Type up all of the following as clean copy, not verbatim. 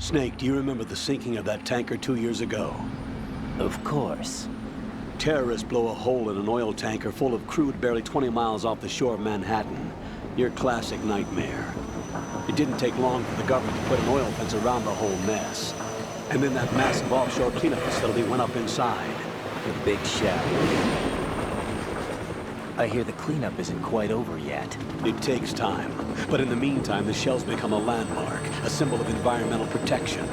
Snake, do you remember the sinking of that tanker 2 years ago? Of course. Terrorists blow a hole in an oil tanker full of crude barely 20 miles off the shore of Manhattan. Your classic nightmare. It didn't take long for the government to put an oil fence around the whole mess. And then that massive offshore cleanup facility went up inside. The Big Shell. I hear the cleanup isn't quite over yet. It takes time. But in the meantime, the shell's become a landmark, a symbol of environmental protection.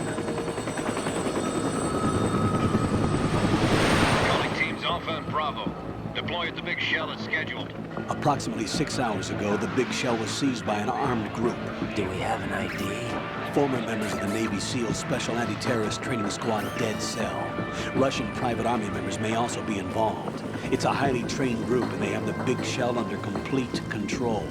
Calling teams Alpha and Bravo. Deploy at the Big Shell as scheduled. Approximately 6 hours ago, the Big Shell was seized by an armed group. Do we have an ID? Former members of the Navy SEAL Special Anti-Terrorist Training Squad Dead Cell. Russian private army members may also be involved. It's a highly trained group, and they have the Big Shell under complete control.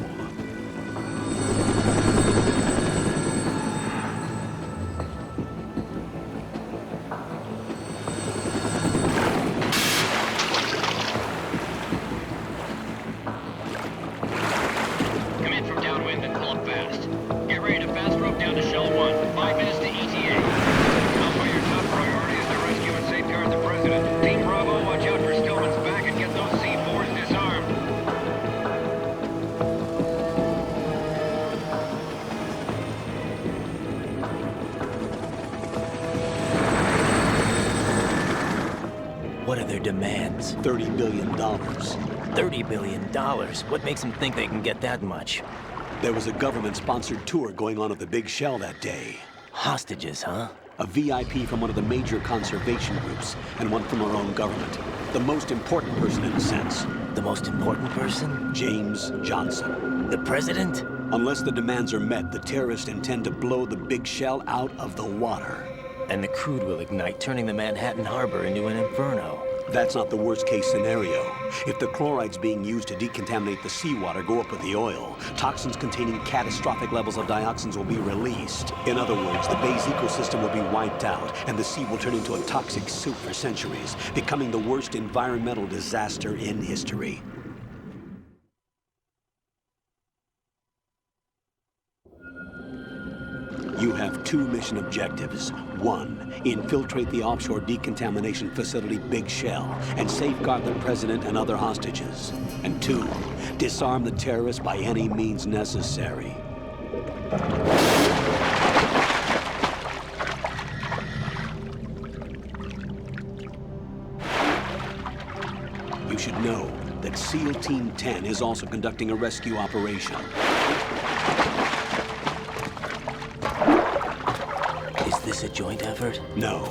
Come in from downwind and pull up fast. Get ready to fast rope down to Shell 1. 5 minutes to ETA. Alpha, your top priority is to rescue and safeguard the President. Team Bravo, watch out for Stillman's back and get those C4s disarmed. What are their demands? $30 billion. $30 billion? What makes them think they can get that much? There was a government-sponsored tour going on at the Big Shell that day. Hostages, huh? A VIP from one of the major conservation groups, and one from our own government. The most important person in a sense. The most important person? James Johnson. The President? Unless the demands are met, the terrorists intend to blow the Big Shell out of the water. And the crude will ignite, turning the Manhattan Harbor into an inferno. That's not the worst-case scenario. If the chlorides being used to decontaminate the seawater go up with the oil, toxins containing catastrophic levels of dioxins will be released. In other words, the bay's ecosystem will be wiped out, and the sea will turn into a toxic soup for centuries, becoming the worst environmental disaster in history. You have 2 mission objectives. 1, infiltrate the offshore decontamination facility Big Shell and safeguard the President and other hostages. And 2, disarm the terrorists by any means necessary. You should know that SEAL Team 10 is also conducting a rescue operation. Is this a joint effort? No.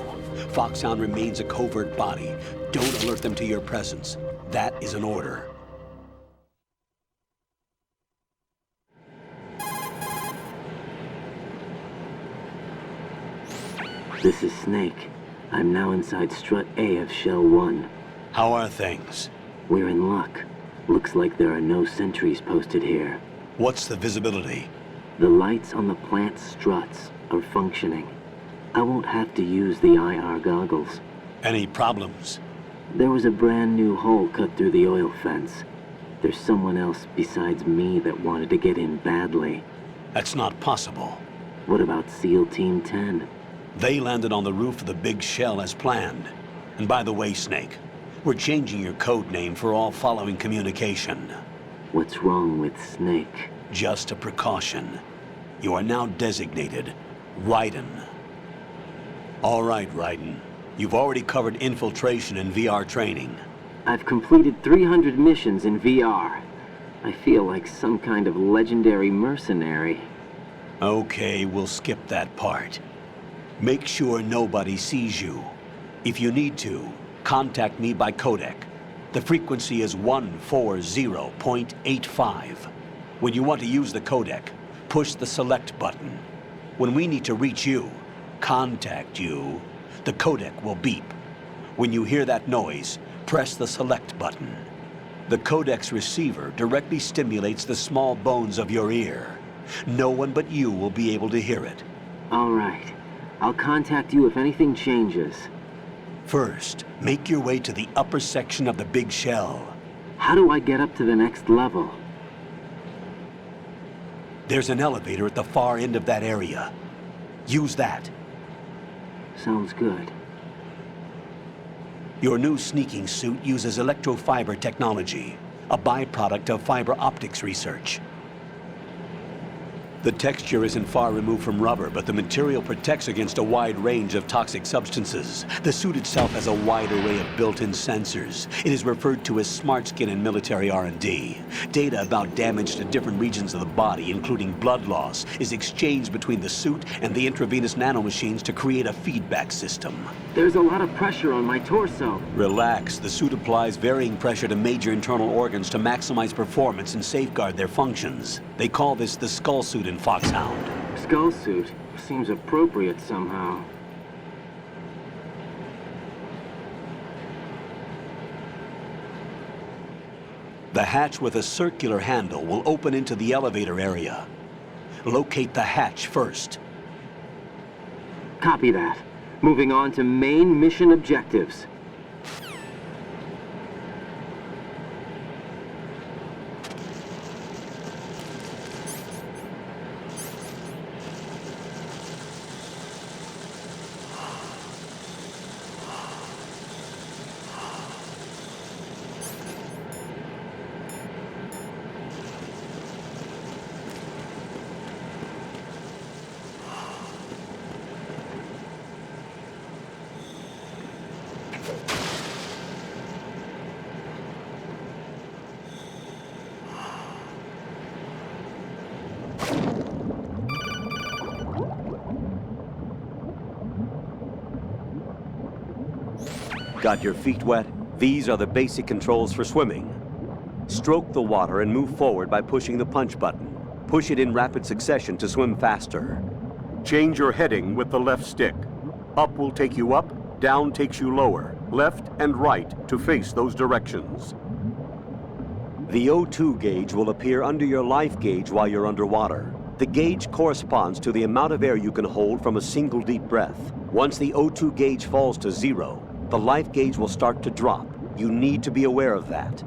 Foxhound remains a covert body. Don't alert them to your presence. That is an order. This is Snake. I'm now inside Strut A of Shell 1. How are things? We're in luck. Looks like there are no sentries posted here. What's the visibility? The lights on the plant struts are functioning. I won't have to use the IR goggles. Any problems? There was a brand new hole cut through the oil fence. There's someone else besides me that wanted to get in badly. That's not possible. What about SEAL Team 10? They landed on the roof of the Big Shell as planned. And by the way, Snake, we're changing your code name for all following communication. What's wrong with Snake? Just a precaution. You are now designated Raiden. All right, Raiden. You've already covered infiltration and VR training. I've completed 300 missions in VR. I feel like some kind of legendary mercenary. Okay, we'll skip that part. Make sure nobody sees you. If you need to, contact me by codec. The frequency is 140.85. When you want to use the codec, push the select button. When we need to reach you, contact you, the codec will beep. When you hear that noise, press the select button. The codec's receiver directly stimulates the small bones of your ear. No one but you will be able to hear it. All right. I'll contact you if anything changes. First, make your way to the upper section of the Big Shell. How do I get up to the next level? There's an elevator at the far end of that area. Use that. Sounds good. Your new sneaking suit uses electrofiber technology, a byproduct of fiber optics research. The texture isn't far removed from rubber, but the material protects against a wide range of toxic substances. The suit itself has a wide array of built-in sensors. It is referred to as smart skin in military R&D. Data about damage to different regions of the body, including blood loss, is exchanged between the suit and the intravenous nanomachines to create a feedback system. There's a lot of pressure on my torso. Relax. The suit applies varying pressure to major internal organs to maximize performance and safeguard their functions. They call this the skull suit in Foxhound. Skull suit seems appropriate somehow. The hatch with a circular handle will open into the elevator area. Locate the hatch first. Copy that. Moving on to main mission objectives. Got your feet wet? These are the basic controls for swimming. Stroke the water and move forward by pushing the punch button. Push it in rapid succession to swim faster. Change your heading with the left stick. Up will take you up, down takes you lower, left and right to face those directions. The O2 gauge will appear under your life gauge while you're underwater. The gauge corresponds to the amount of air you can hold from a single deep breath. Once the O2 gauge falls to 0, the life gauge will start to drop. You need to be aware of that.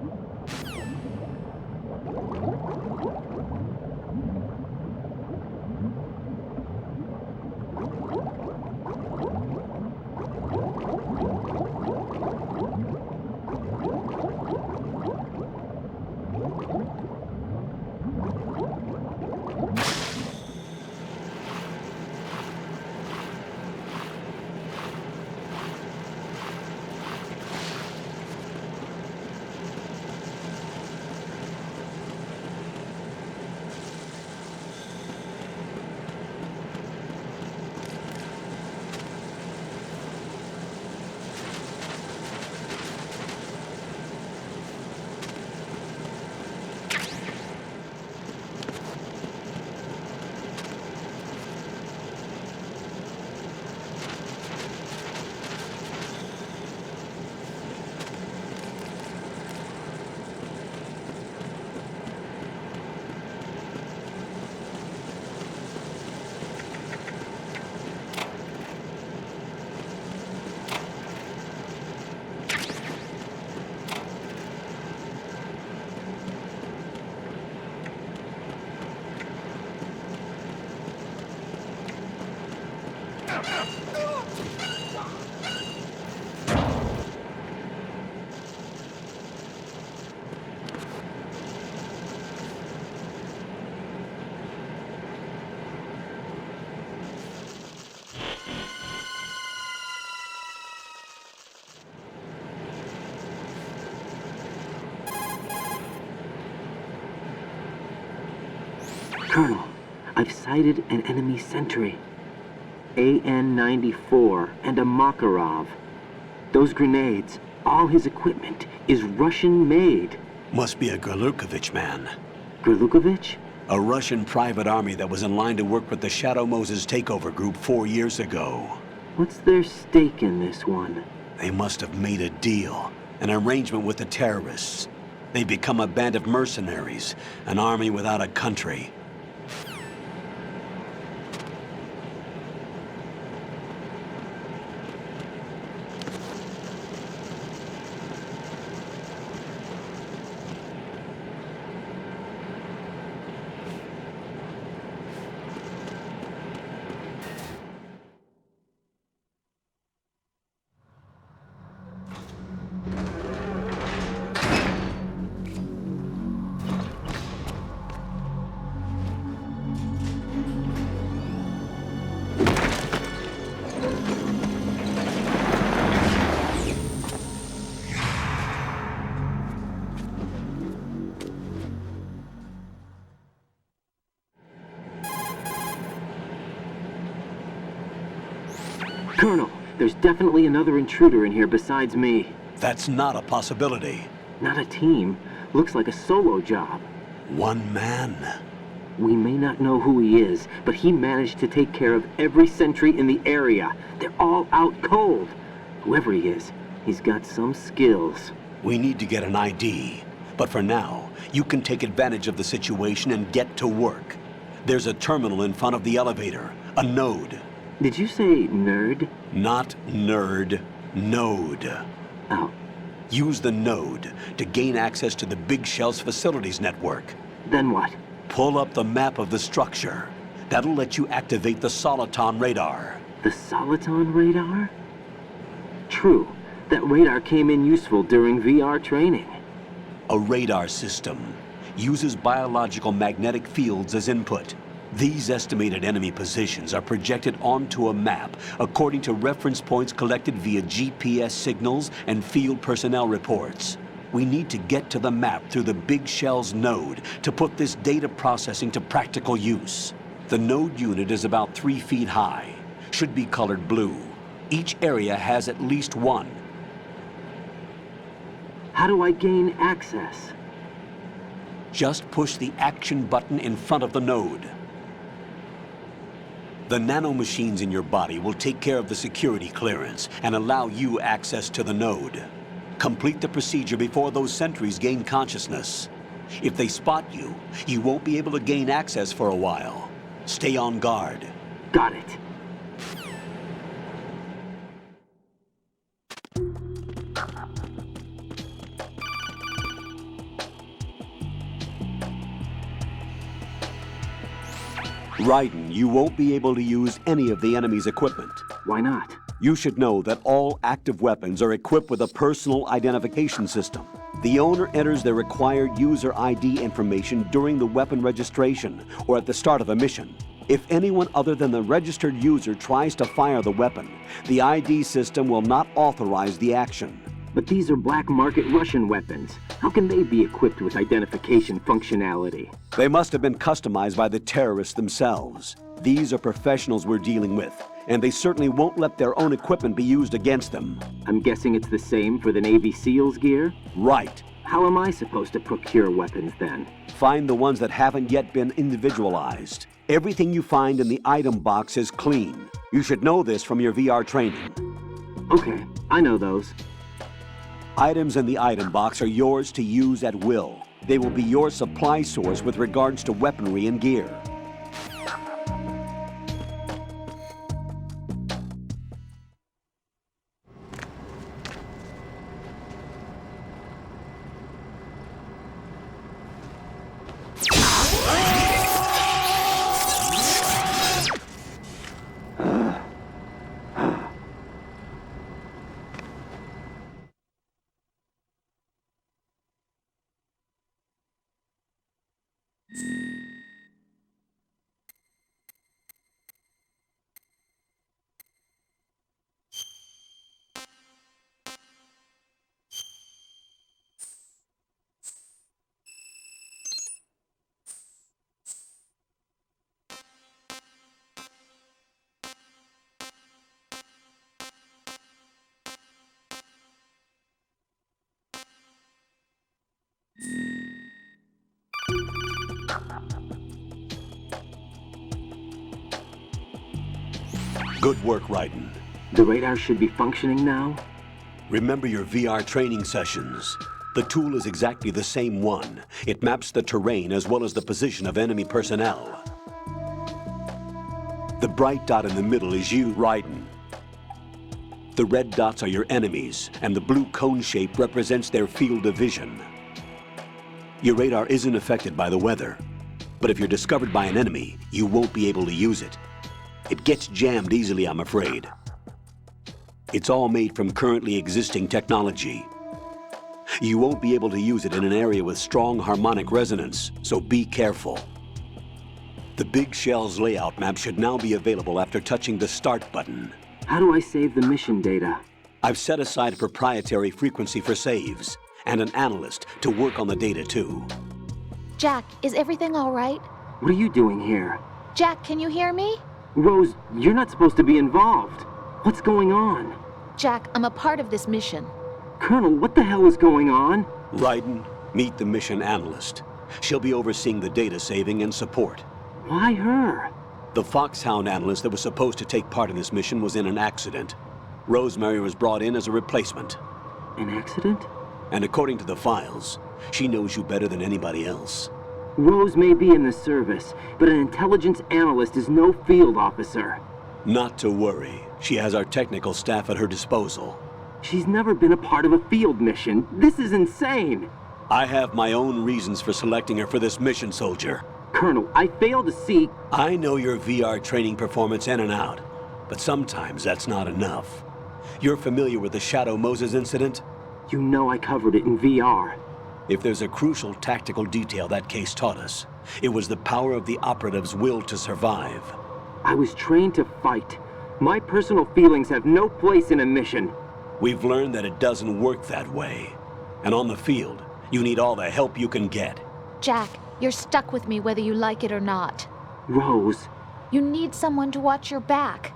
Colonel, I've sighted an enemy sentry. AN-94 and a Makarov. Those grenades, all his equipment, is Russian-made. Must be a Gerlukovich man. Gerlukovich? A Russian private army that was in line to work with the Shadow Moses takeover group 4 years ago. What's their stake in this one? They must have made a deal, an arrangement with the terrorists. They've become a band of mercenaries, an army without a country. There's definitely another intruder in here besides me. That's not a possibility. Not a team. Looks like a solo job. One man. We may not know who he is, but he managed to take care of every sentry in the area. They're all out cold. Whoever he is, he's got some skills. We need to get an ID. But for now, you can take advantage of the situation and get to work. There's a terminal in front of the elevator. A node. Did you say nerd? Not nerd. Node. Oh, Use the node to gain access to the Big Shell's facilities network. then what? Pull up the map of the structure. That'll let you activate the Soliton radar. The Soliton radar? True. That radar came in useful during VR training. A radar system uses biological magnetic fields as input. These estimated enemy positions are projected onto a map according to reference points collected via GPS signals and field personnel reports. We need to get to the map through the Big Shell's node to put this data processing to practical use. The node unit is about 3 feet high, should be colored blue. Each area has at least one. How do I gain access? Just push the action button in front of the node. The nanomachines in your body will take care of the security clearance and allow you access to the node. Complete the procedure before those sentries gain consciousness. If they spot you, you won't be able to gain access for a while. Stay on guard. Got it. Raiden, you won't be able to use any of the enemy's equipment. Why not? You should know that all active weapons are equipped with a personal identification system. The owner enters their required user ID information during the weapon registration or at the start of a mission. If anyone other than the registered user tries to fire the weapon, the ID system will not authorize the action. But these are black market Russian weapons. How can they be equipped with identification functionality? They must have been customized by the terrorists themselves. These are professionals we're dealing with, and they certainly won't let their own equipment be used against them. I'm guessing it's the same for the Navy SEALs gear? Right. How am I supposed to procure weapons then? Find the ones that haven't yet been individualized. Everything you find in the item box is clean. You should know this from your VR training. Okay, I know those. Items in the item box are yours to use at will. They will be your supply source with regards to weaponry and gear. Good work, Raiden. The radar should be functioning now? Remember your VR training sessions. The tool is exactly the same one. It maps the terrain as well as the position of enemy personnel. The bright dot in the middle is you, Raiden. The red dots are your enemies, and the blue cone shape represents their field of vision. Your radar isn't affected by the weather, but if you're discovered by an enemy, you won't be able to use it. It gets jammed easily, I'm afraid. It's all made from currently existing technology. You won't be able to use it in an area with strong harmonic resonance, so be careful. The Big Shell's layout map should now be available after touching the Start button. How do I save the mission data? I've set aside a proprietary frequency for saves, and an analyst to work on the data too. Jack, is everything all right? What are you doing here? Jack, can you hear me? Rose, you're not supposed to be involved. What's going on? Jack, I'm a part of this mission. Colonel, what the hell is going on? Raiden, meet the mission analyst. She'll be overseeing the data saving and support. Why her? The Foxhound analyst that was supposed to take part in this mission was in an accident. Rosemary was brought in as a replacement. An accident? And according to the files, she knows you better than anybody else. Rose may be in the service, but an intelligence analyst is no field officer. Not to worry. She has our technical staff at her disposal. She's never been a part of a field mission. This is insane! I have my own reasons for selecting her for this mission, soldier. Colonel, I fail to see... I know your VR training performance in and out, but sometimes that's not enough. You're familiar with the Shadow Moses incident? You know I covered it in VR. If there's a crucial tactical detail that case taught us, it was the power of the operative's will to survive. I was trained to fight. My personal feelings have no place in a mission. We've learned that it doesn't work that way. And on the field, you need all the help you can get. Jack, you're stuck with me whether you like it or not. Rose. You need someone to watch your back.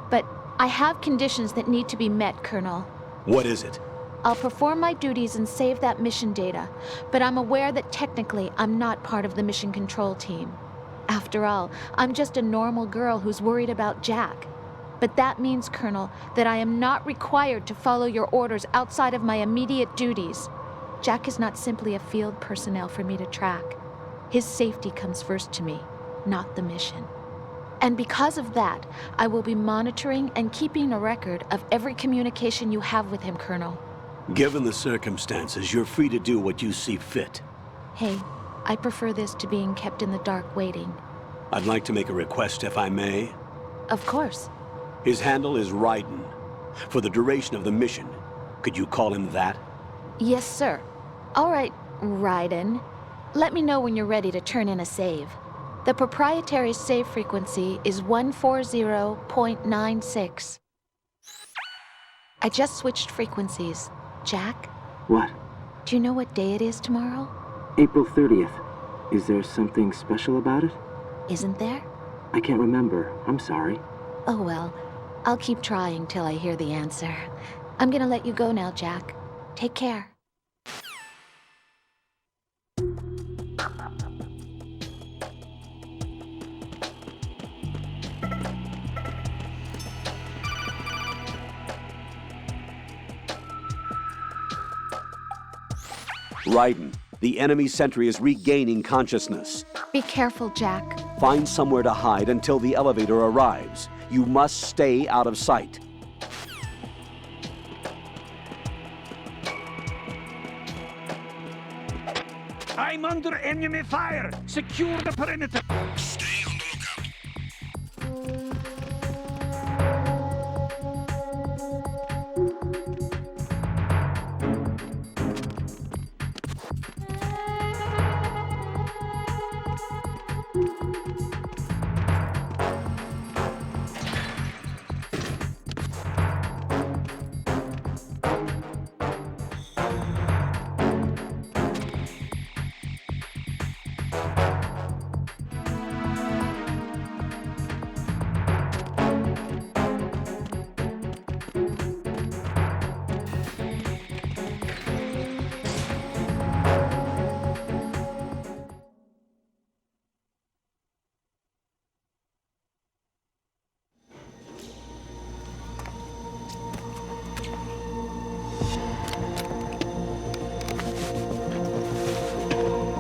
But I have conditions that need to be met, Colonel. What is it? I'll perform my duties and save that mission data, but I'm aware that technically I'm not part of the mission control team. After all, I'm just a normal girl who's worried about Jack. But that means, Colonel, that I am not required to follow your orders outside of my immediate duties. Jack is not simply a field personnel for me to track. His safety comes first to me, not the mission. And because of that, I will be monitoring and keeping a record of every communication you have with him, Colonel. Given the circumstances, you're free to do what you see fit. Hey, I prefer this to being kept in the dark waiting. I'd like to make a request, if I may. Of course. His handle is Raiden. For the duration of the mission, could you call him that? Yes, sir. All right, Raiden. Let me know when you're ready to turn in a save. The proprietary save frequency is 140.96. I just switched frequencies. Jack, What? do you know what day it is tomorrow? April 30th. Is there something special about it? Isn't there? I can't remember. I'm sorry. Oh well, I'll keep trying till I hear the answer. I'm gonna let you go now, Jack. Take care. Raiden, the enemy sentry is regaining consciousness. Be careful, Jack. Find somewhere to hide until the elevator arrives. You must stay out of sight. I'm under enemy fire! Secure the perimeter! Stay on the lookout.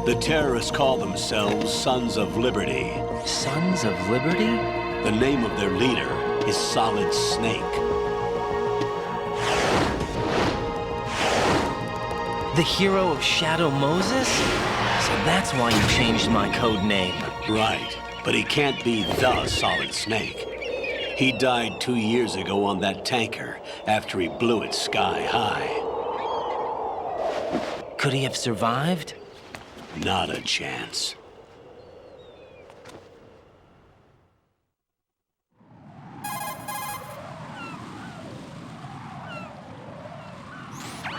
The terrorists call themselves Sons of Liberty. Sons of Liberty? The name of their leader is Solid Snake. The hero of Shadow Moses? So that's why you changed my code name. Right, but he can't be the Solid Snake. He died 2 years ago on that tanker after he blew it sky high. Could he have survived? Not a chance.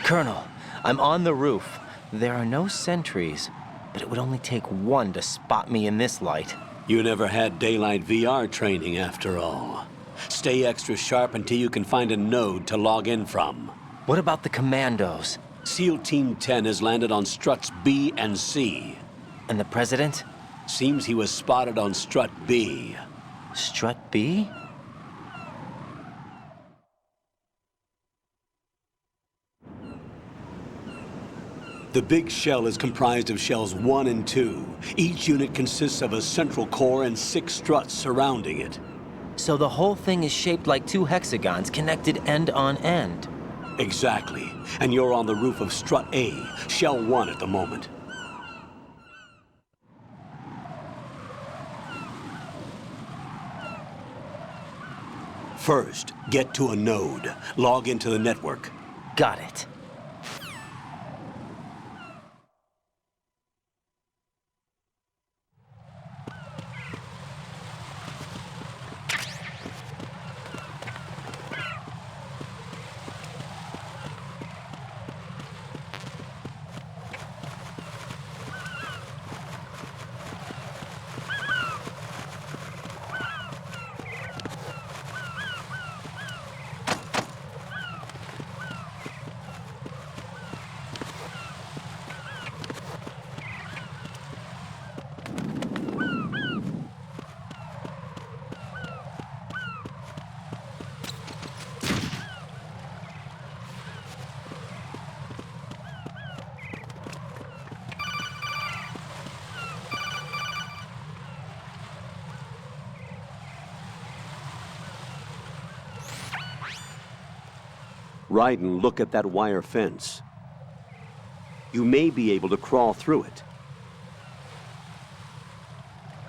Colonel, I'm on the roof. There are no sentries, but it would only take one to spot me in this light. You never had daylight VR training after all. Stay extra sharp until you can find a node to log in from. What about the commandos? SEAL Team 10 has landed on struts B and C. And the president? Seems he was spotted on strut B. Strut B? The big shell is comprised of shells 1 and 2. Each unit consists of a central core and 6 struts surrounding it. So the whole thing is shaped like 2 hexagons connected end on end. Exactly. And you're on the roof of strut A, shell 1 at the moment. First, get to a node. Log into the network. Got it. Raiden, look at that wire fence. You may be able to crawl through it.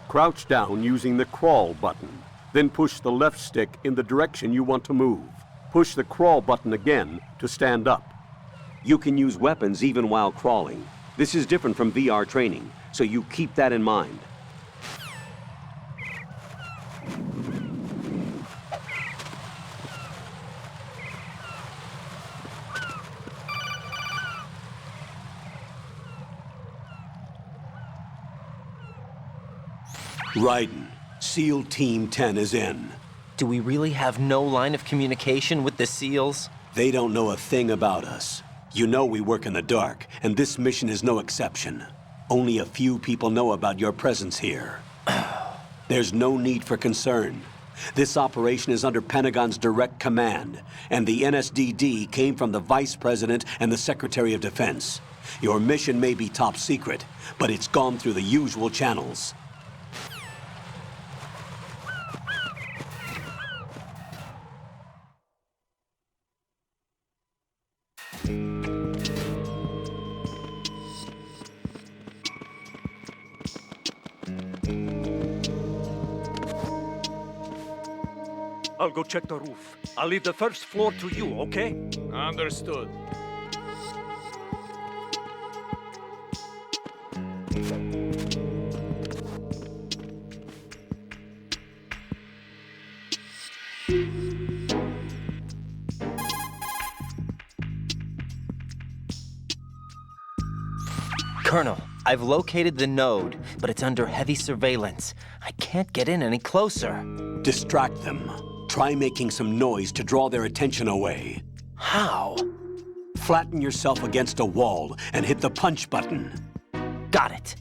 Crouch down using the crawl button. Then push the left stick in the direction you want to move. Push the crawl button again to stand up. You can use weapons even while crawling. This is different from VR training, so you keep that in mind. Raiden, SEAL Team 10 is in. Do we really have no line of communication with the SEALs? They don't know a thing about us. You know we work in the dark, and this mission is no exception. Only a few people know about your presence here. There's no need for concern. This operation is under Pentagon's direct command, and the NSDD came from the Vice President and the Secretary of Defense. Your mission may be top secret, but it's gone through the usual channels. I'll go check the roof. I'll leave the first floor to you, okay? Understood. Colonel, I've located the node, but it's under heavy surveillance. I can't get in any closer. Distract them. Try making some noise to draw their attention away. How? Flatten yourself against a wall and hit the punch button. Got it.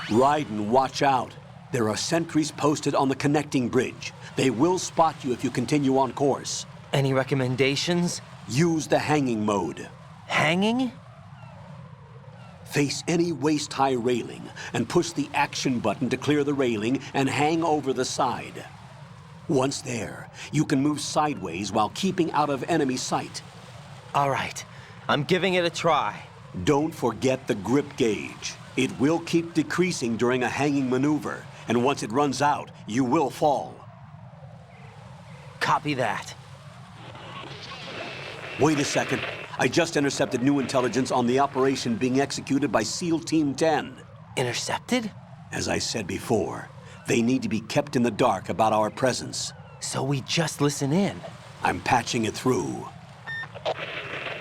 Raiden, watch out. There are sentries posted on the connecting bridge. They will spot you if you continue on course. Any recommendations? Use the hanging mode. Hanging? Face any waist-high railing and push the action button to clear the railing and hang over the side. Once there, you can move sideways while keeping out of enemy sight. All right, I'm giving it a try. Don't forget the grip gauge. It will keep decreasing during a hanging maneuver, and once it runs out, you will fall. Copy that. Wait a second. I just intercepted new intelligence on the operation being executed by SEAL Team 10. Intercepted? As I said before, they need to be kept in the dark about our presence. So we just listen in. I'm patching it through.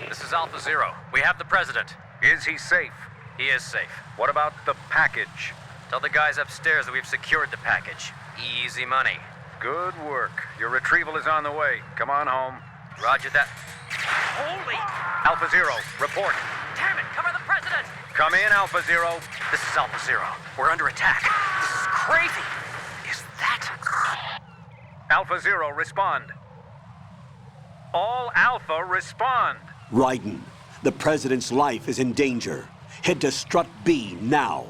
This is Alpha Zero. We have the president. Is he safe? He is safe. What about the package? Tell the guys upstairs that we've secured the package. Easy money. Good work. Your retrieval is on the way. Come on home. Roger that. Holy! Alpha Zero, report. Damn it, cover the president! Come in, Alpha Zero. This is Alpha Zero. We're under attack. This is crazy. Is that... Alpha Zero, respond. All Alpha, respond. Raiden, the President's life is in danger. Head to Strut B now.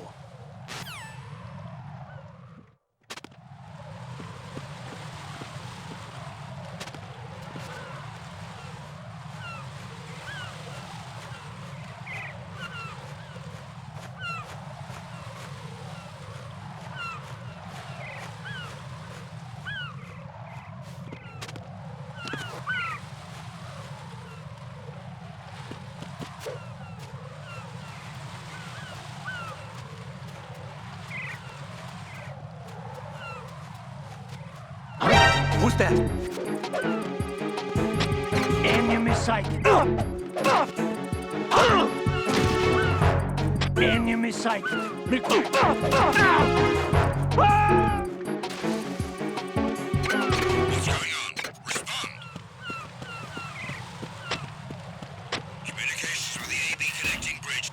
Who's that? Enemy sighted. Enemy sighted. What's going on? Respond. Communications with the AB connecting bridge.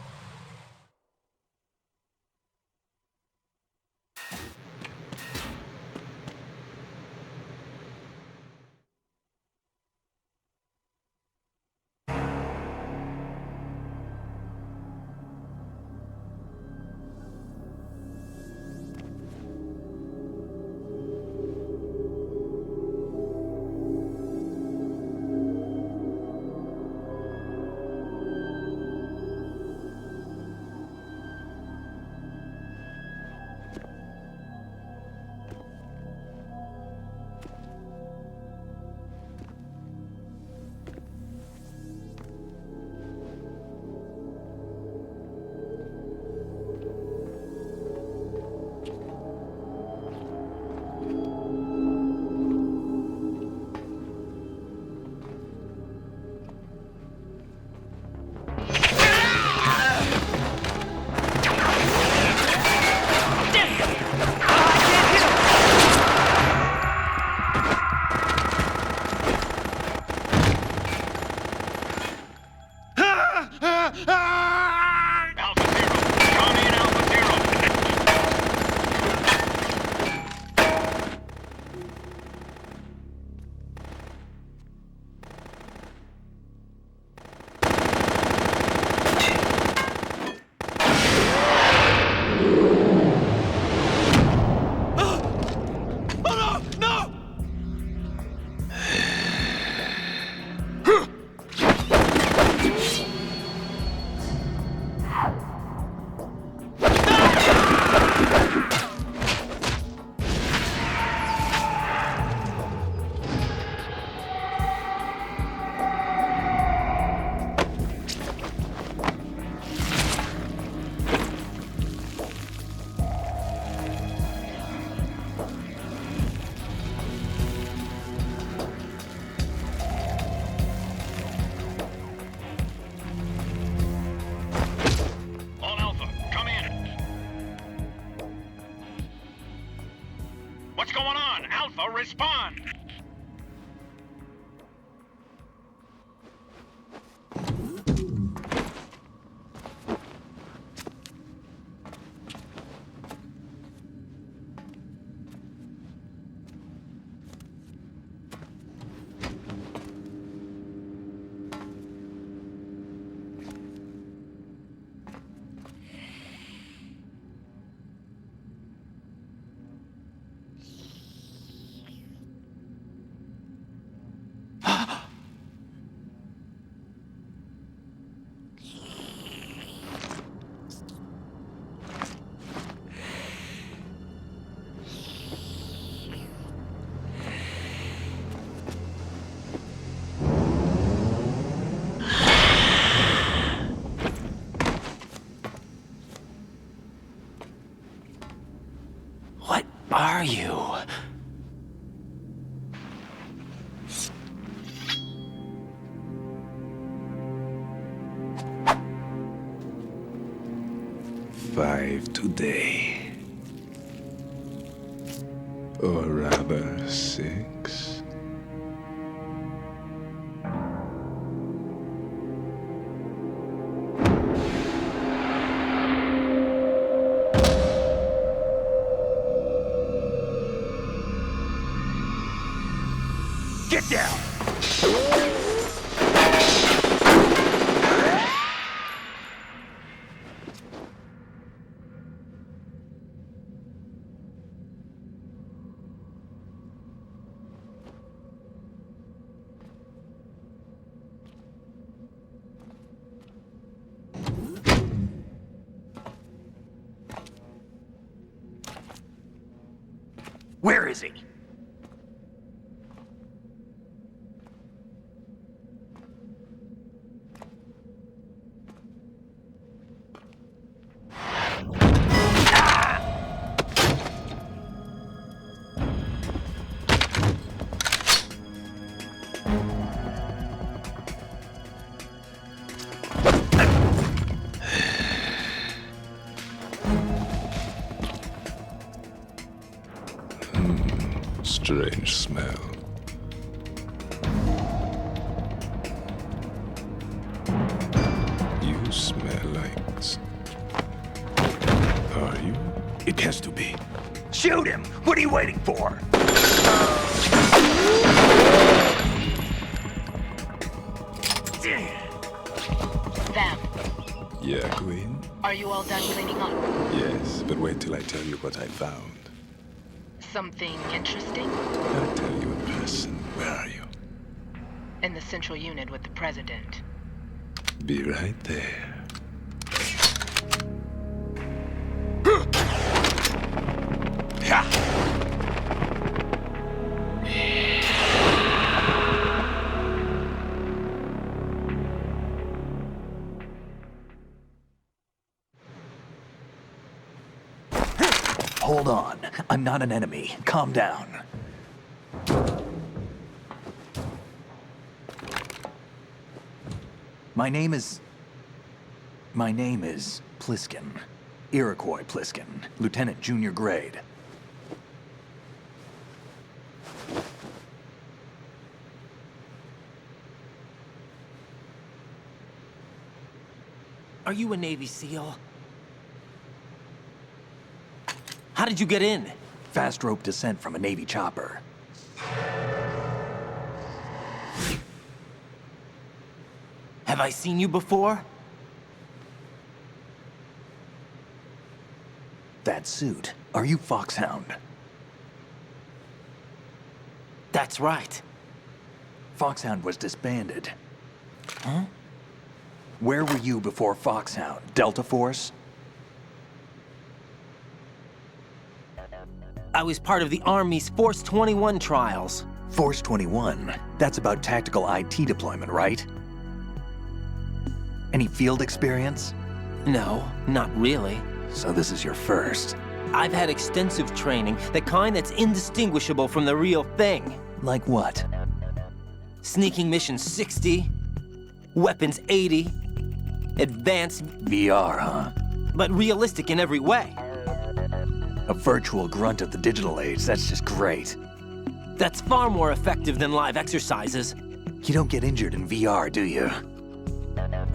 Respond! are you? Five today. Or rather, 6. Get down! Where is he? Strange smell. You smell like... Are you? It has to be. Shoot him! What are you waiting for? Vam, Yeah, Queen? are you all done cleaning up? Yes, but wait till I tell you what I found. Something interesting? I'll tell you in person. Where are you? In the central unit with the president. Be right there. Hold on. I'm not an enemy. Calm down. My name is Pliskin. Iroquois Pliskin. Lieutenant Junior Grade. Are you a Navy SEAL? How did you get in? Fast rope descent from a Navy chopper. Have I seen you before? That suit. Are you Foxhound? That's right. Foxhound was disbanded. Huh? Where were you before Foxhound? Delta Force? I was part of the Army's Force 21 trials. Force 21? That's about tactical IT deployment, right? Any field experience? No, not really. So this is your first. I've had extensive training, the kind that's indistinguishable from the real thing. Like what? Sneaking mission 60, weapons 80, advanced, VR, huh? but realistic in every way. A virtual grunt of the digital age, that's just great. That's far more effective than live exercises. You don't get injured in VR, do you?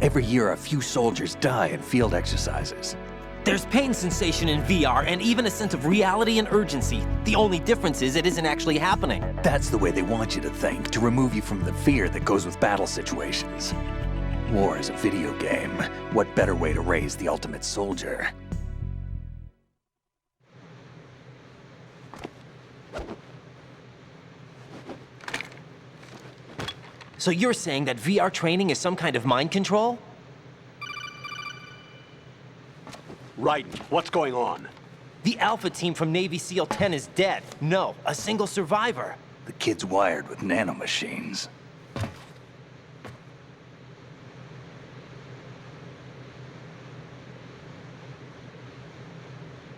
Every year, a few soldiers die in field exercises. There's pain sensation in VR and even a sense of reality and urgency. The only difference is it isn't actually happening. That's the way they want you to think, to remove you from the fear that goes with battle situations. War is a video game. What better way to raise the ultimate soldier? So you're saying that VR training is some kind of mind control? Right. What's going on? The Alpha team from Navy SEAL 10 is dead. No, a single survivor. The kid's wired with nanomachines.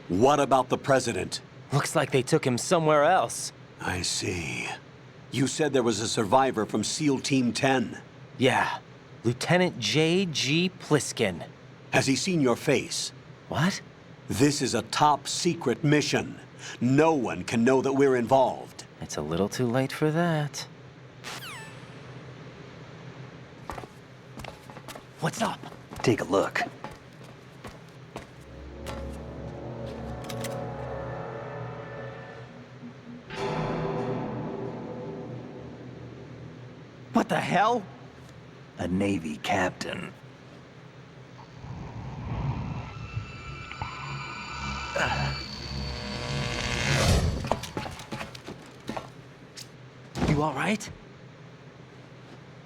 What about the president? Looks like they took him somewhere else. I see. You said there was a survivor from SEAL Team 10. Yeah. Lieutenant J.G. Pliskin. Has he seen your face? What? This is a top-secret mission. No one can know that we're involved. It's a little too late for that. What's up? Take a look. What the hell? A Navy captain. You all right?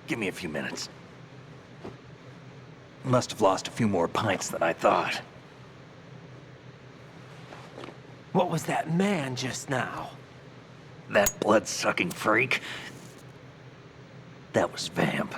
Give me a few minutes. Must have lost a few more pints than I thought. What was that man just now? That blood-sucking freak? That was Vamp.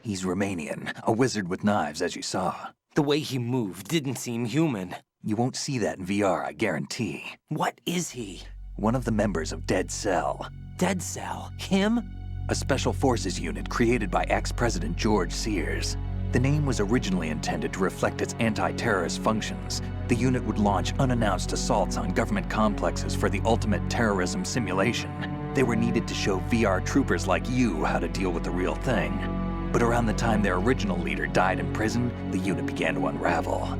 He's Romanian, a wizard with knives, as you saw. The way he moved didn't seem human. You won't see that in VR, I guarantee. What is he? One of the members of Dead Cell. Dead Cell? Him? A special forces unit created by ex-President George Sears. The name was originally intended to reflect its anti-terrorist functions. The unit would launch unannounced assaults on government complexes for the ultimate terrorism simulation. They were needed to show VR troopers like you how to deal with the real thing. But around the time their original leader died in prison, the unit began to unravel.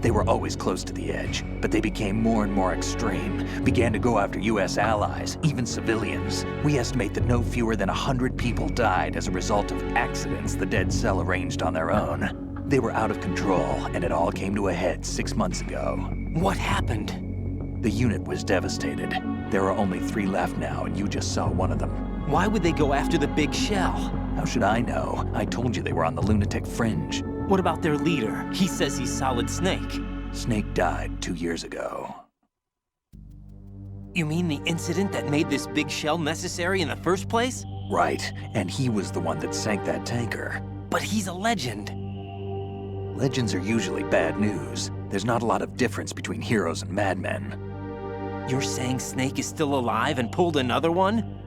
They were always close to the edge, but they became more and more extreme, began to go after US allies, even civilians. We estimate that no fewer than 100 people died as a result of accidents the Dead Cell arranged on their own. They were out of control, and it all came to a head 6 months ago. What happened? The unit was devastated. There are only 3 left now, and you just saw one of them. Why would they go after the big shell? How should I know? I told you they were on the lunatic fringe. What about their leader? He says he's Solid Snake. Snake died 2 years ago. You mean the incident that made this big shell necessary in the first place? Right, and he was the one that sank that tanker. But he's a legend. Legends are usually bad news. There's not a lot of difference between heroes and madmen. You're saying Snake is still alive and pulled another one?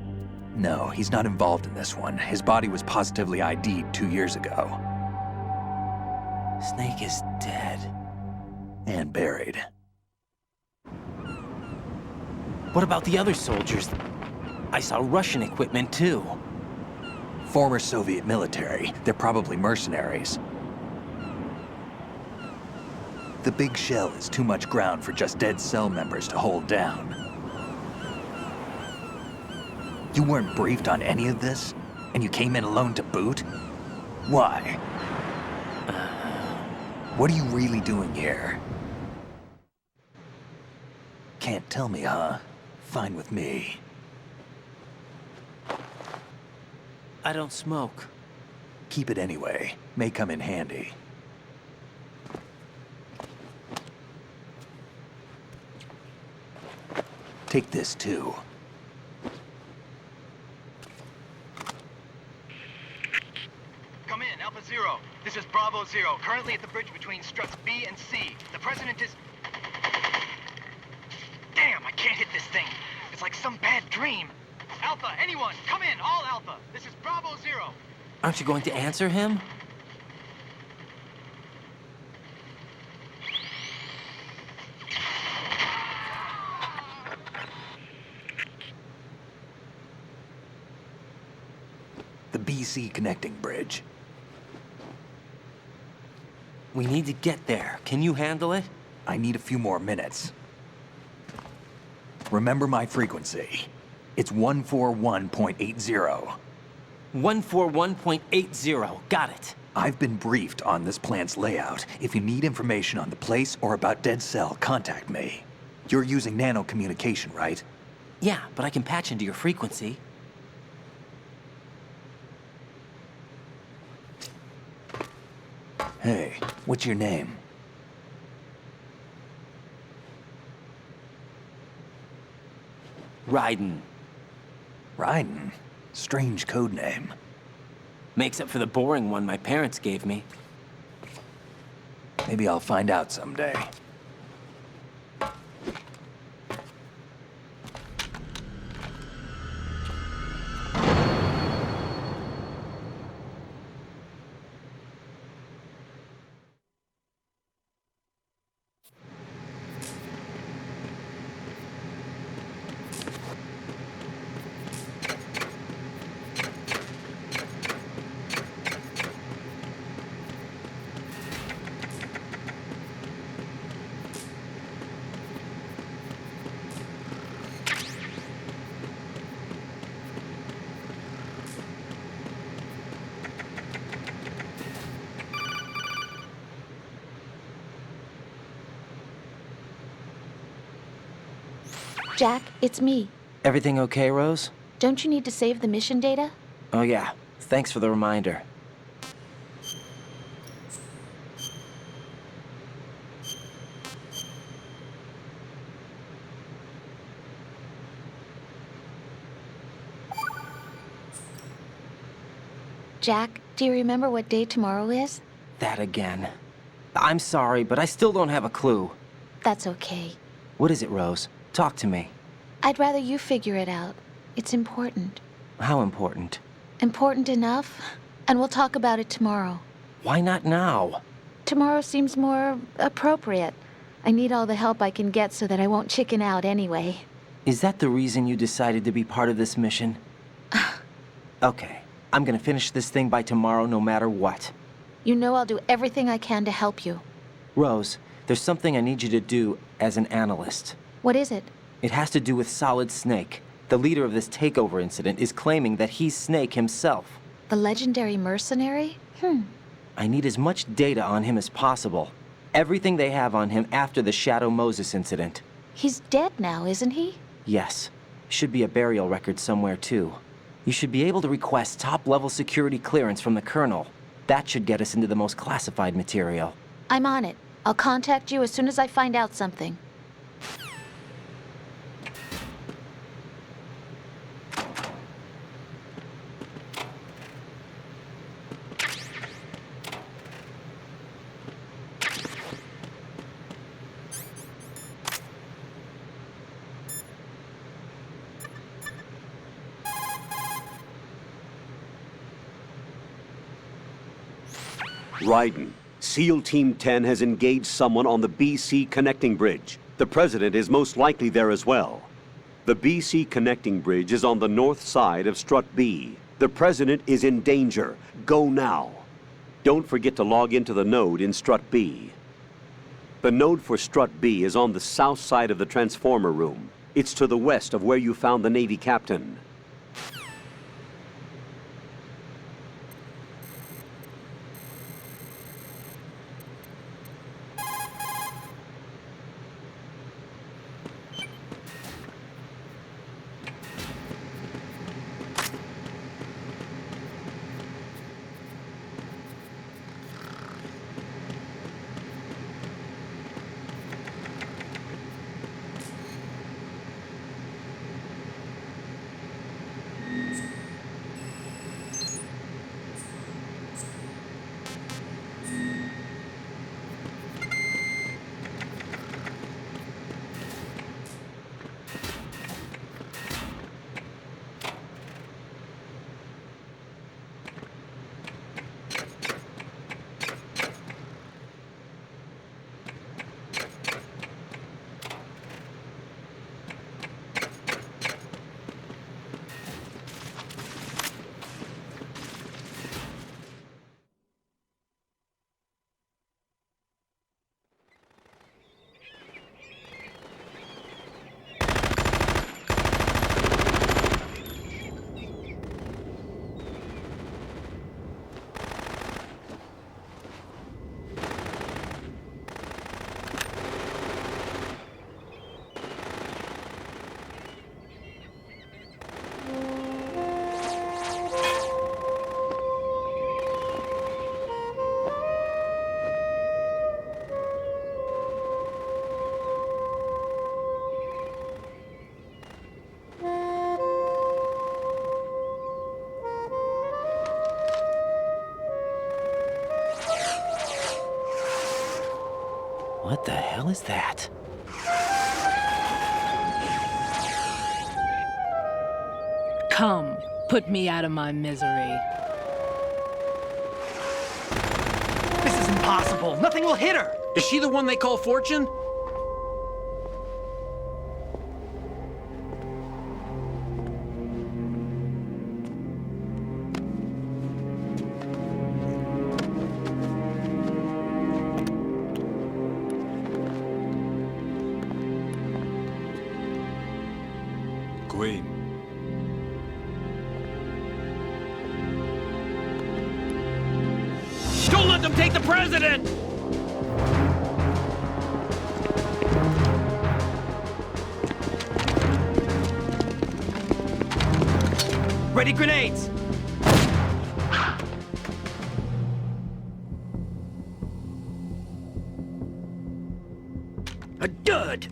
No, he's not involved in this one. His body was positively ID'd 2 years ago. Snake is dead. And buried. What about the other soldiers? I saw Russian equipment too. Former Soviet military. They're probably mercenaries. The big shell is too much ground for just Dead Cell members to hold down. You weren't briefed on any of this? And you came in alone to boot? Why? What are you really doing here? Can't tell me, huh? Fine with me. I don't smoke. Keep it anyway. May come in handy. Take this too. Come in, Alpha Zero. This is Bravo Zero, currently at the bridge between struts B and C. The President is... Damn, I can't hit this thing. It's like some bad dream. Alpha, anyone, come in, all Alpha. This is Bravo Zero. Aren't you going to answer him? The BC connecting bridge. We need to get there. Can you handle it? I need a few more minutes. Remember my frequency. It's 141.80. 141.80. Got it. I've been briefed on this plant's layout. If you need information on the place or about Dead Cell, contact me. You're using nano communication, right? Yeah, but I can patch into your frequency. Hey, what's your name? Raiden. Raiden? Strange code name. Makes up for the boring one my parents gave me. Maybe I'll find out someday. Jack, it's me. Everything okay, Rose? Don't you need to save the mission data? Oh yeah, thanks for the reminder. Jack, do you remember what day tomorrow is? That again. I'm sorry, but I still don't have a clue. That's okay. What is it, Rose? Talk to me. I'd rather you figure it out. It's important. How important? Important enough? And we'll talk about it tomorrow. Why not now? Tomorrow seems more appropriate. I need all the help I can get so that I won't chicken out anyway. Is that the reason you decided to be part of this mission? Okay, I'm gonna finish this thing by tomorrow no matter what. You know I'll do everything I can to help you. Rose, there's something I need you to do as an analyst. What is it? It has to do with Solid Snake. The leader of this takeover incident is claiming that he's Snake himself. The legendary mercenary? I need as much data on him as possible. Everything they have on him after the Shadow Moses incident. He's dead now, isn't he? Yes. Should be a burial record somewhere, too. You should be able to request top-level security clearance from the Colonel. That should get us into the most classified material. I'm on it. I'll contact you as soon as I find out something. Raiden, SEAL Team 10 has engaged someone on the BC Connecting Bridge. The President is most likely there as well. The BC Connecting Bridge is on the north side of Strut B. The President is in danger. Go now. Don't forget to log into the node in Strut B. The node for Strut B is on the south side of the transformer room. It's to the west of where you found the Navy captain. What the hell is that? Come, put me out of my misery. This is impossible. Nothing will hit her. Is she the one they call Fortune? Queen. Don't let them take the president! Ready grenades! A dud!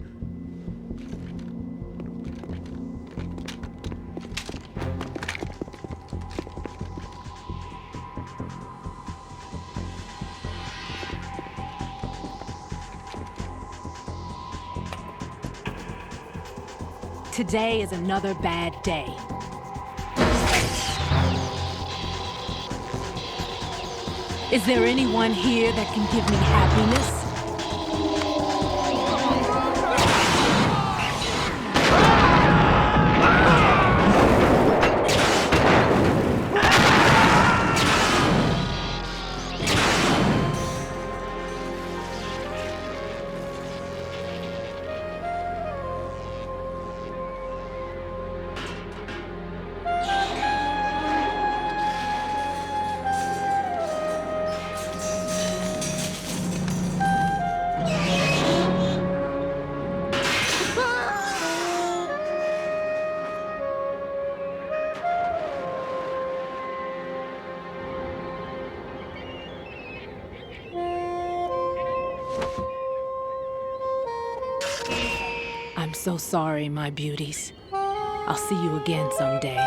Today is another bad day. Is there anyone here that can give me happiness? I'm so sorry, my beauties. I'll see you again someday.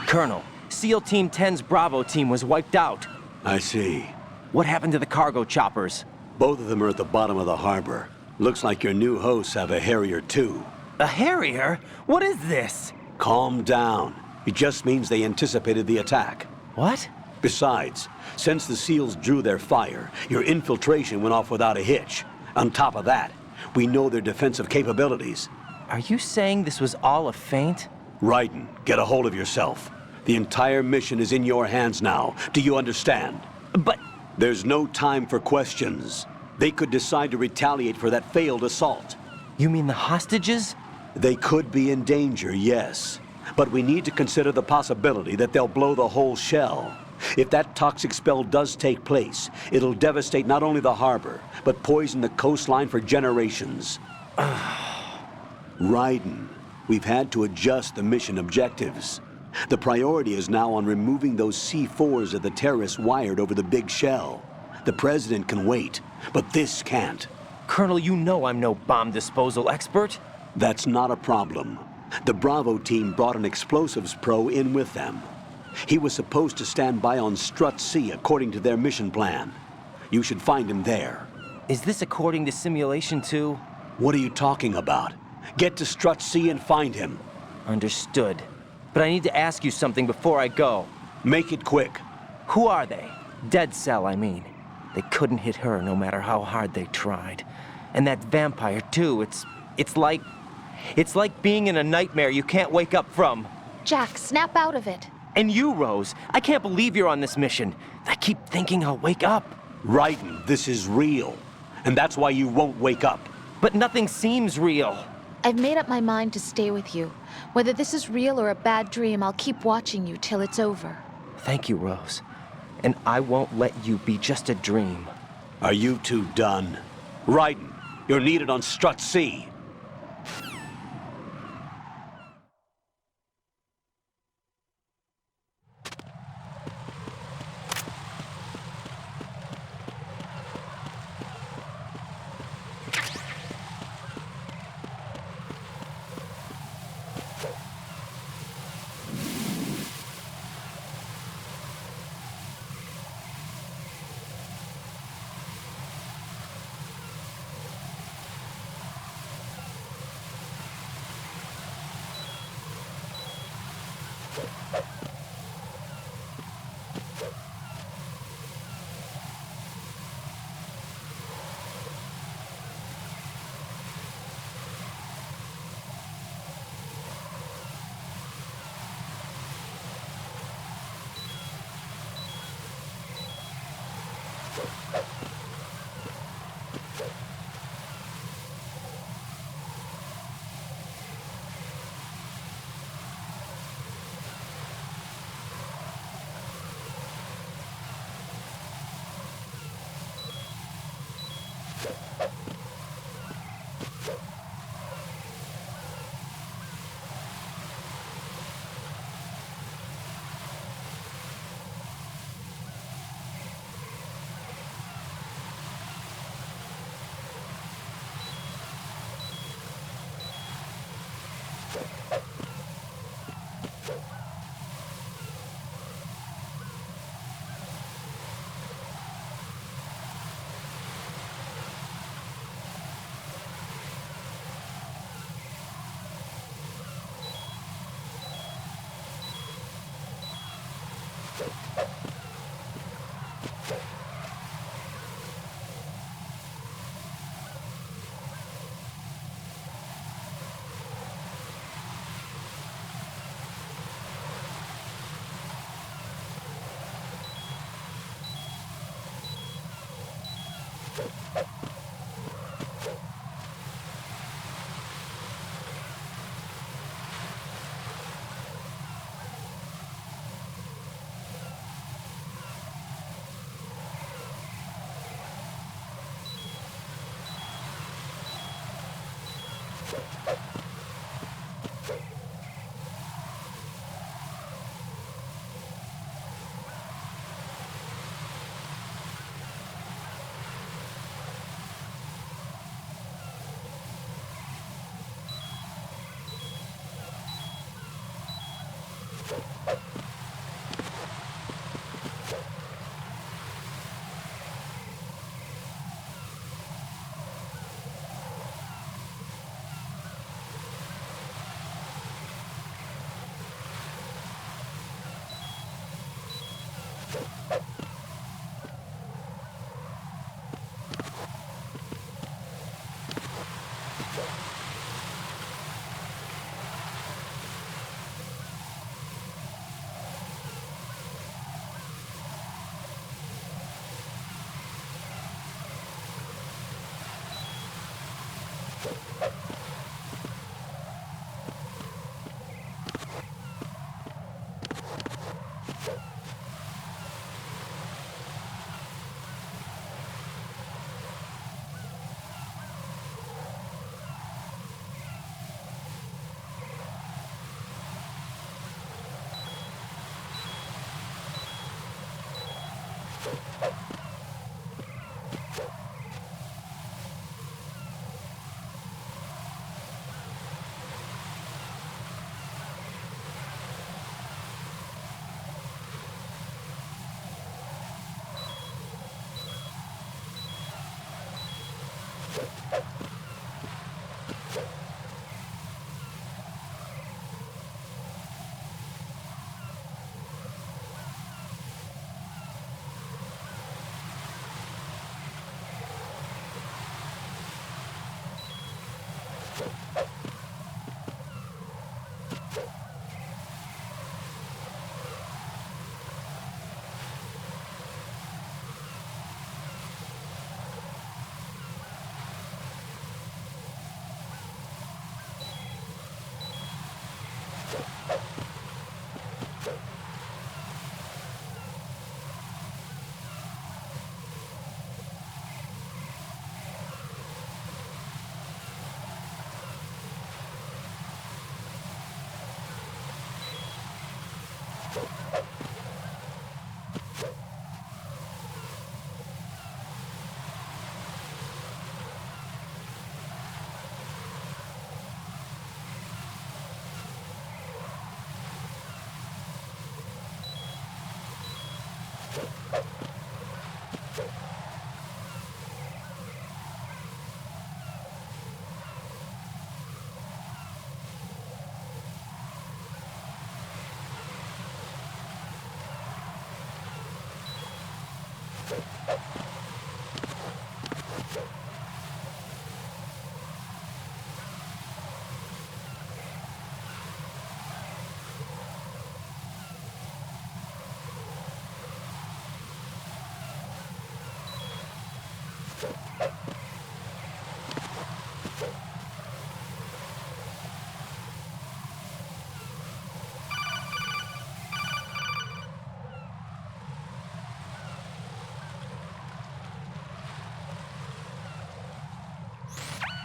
Colonel, SEAL Team 10's Bravo team was wiped out. I see. What happened to the cargo choppers? Both of them are at the bottom of the harbor. Looks like your new hosts have a Harrier too. A Harrier? What is this? Calm down. It just means they anticipated the attack. What? Besides, since the SEALs drew their fire, your infiltration went off without a hitch. On top of that, we know their defensive capabilities. Are you saying this was all a feint? Raiden, get a hold of yourself. The entire mission is in your hands now. Do you understand? But... There's no time for questions. They could decide to retaliate for that failed assault. You mean the hostages? They could be in danger, yes. But we need to consider the possibility that they'll blow the whole shell. If that toxic spell does take place, it'll devastate not only the harbor, but poison the coastline for generations. Raiden, we've had to adjust the mission objectives. The priority is now on removing those C4s that the terrorists wired over the big shell. The President can wait, but this can't. Colonel, you know I'm no bomb disposal expert. That's not a problem. The Bravo team brought an explosives pro in with them. He was supposed to stand by on Strut C according to their mission plan. You should find him there. Is this according to Simulation 2? What are you talking about? Get to Strut C and find him. Understood. But I need to ask you something before I go. Make it quick. Who are they? Dead Cell, I mean. They couldn't hit her no matter how hard they tried. And that vampire, too, it's like being in a nightmare you can't wake up from. Jack, snap out of it. And you, Rose, I can't believe you're on this mission. I keep thinking I'll wake up. Raiden, this is real. And that's why you won't wake up. But nothing seems real. I've made up my mind to stay with you. Whether this is real or a bad dream, I'll keep watching you till it's over. Thank you, Rose. And I won't let you be just a dream. Are you two done? Raiden, you're needed on Strut C.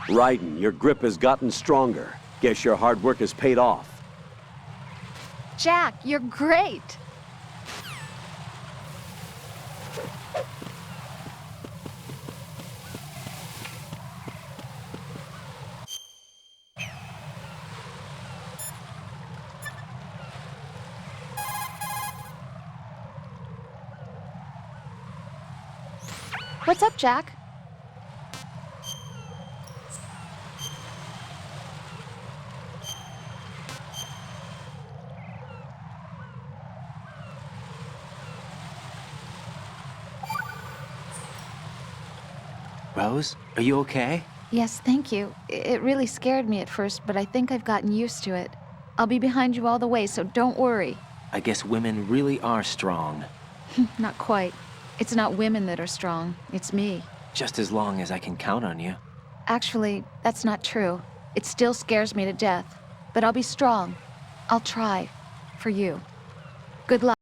Raiden, your grip has gotten stronger. Guess your hard work has paid off. Jack, you're great! What's up, Jack? Rose, are you okay? Yes, thank you. It really scared me at first, but I think I've gotten used to it. I'll be behind you all the way, so don't worry. I guess women really are strong. Not quite. It's not women that are strong, it's me. Just as long as I can count on you. Actually, that's not true. It still scares me to death. But I'll be strong. I'll try. For you. Good luck.